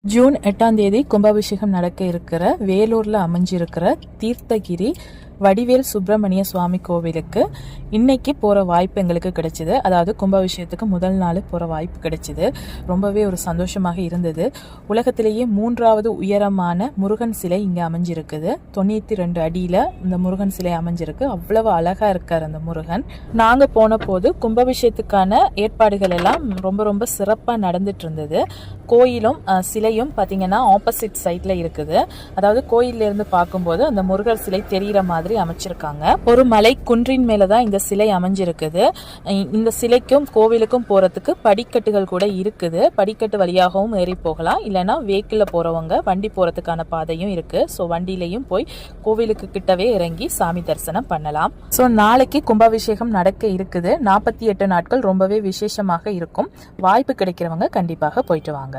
June 8ஆம் தேதி கும்பாபிஷேகம் நடக்க இருக்கிற வேலூர்ல அமைஞ்சிருக்கிற தீர்த்தகிரி வடிவேல் சுப்பிரமணிய சுவாமி கோவிலுக்கு இன்னைக்கு போகிற வாய்ப்பு எங்களுக்கு கிடைச்சிது. அதாவது கும்பாபிஷேகத்துக்கு முதல் நாள் போகிற வாய்ப்பு கிடைச்சிது. ரொம்பவே ஒரு சந்தோஷமாக இருந்தது. உலகத்திலேயே 3வது உயரமான முருகன் சிலை இங்கே அமைஞ்சிருக்குது. 92 அடியில் இந்த முருகன் சிலை அமைஞ்சிருக்கு. அவ்வளவு அழகாக இருக்கார் அந்த முருகன். நாங்கள் போன போது கும்பாபிஷேகத்துக்கான ஏற்பாடுகள் எல்லாம் ரொம்ப ரொம்ப சிறப்பாக நடந்துட்டு இருந்தது. கோயிலும் சிலையும் பார்த்தீங்கன்னா ஆப்போசிட் சைட்ல இருக்குது. அதாவது கோயிலிருந்து பார்க்கும்போது அந்த முருகர் சிலை தெரிகிற மாதிரி அமைச்சிருக்காங்க. ஒரு மலை குன்றின் மேலதான் இந்த சிலை அமைஞ்சிருக்குது. இந்த சிலைக்கும் கோவிலுக்கும் போறதுக்கு படிக்கட்டுகள் கூட இருக்குது. படிக்கட்டு வழியாகவும் ஏறி போகலாம், இல்லைன்னா வெஹிக்கிள் போறவங்க வண்டி போறதுக்கான பாதையும் இருக்கு. ஸோ வண்டியிலையும் போய் கோவிலுக்கு கிட்டவே இறங்கி சாமி தரிசனம் பண்ணலாம். ஸோ நாளைக்கு கும்பாபிஷேகம் நடக்க இருக்குது. 48 நாட்கள் ரொம்பவே விசேஷமாக இருக்கும். வாய்ப்பு கிடைக்கிறவங்க கண்டிப்பாக போயிட்டு வாங்க.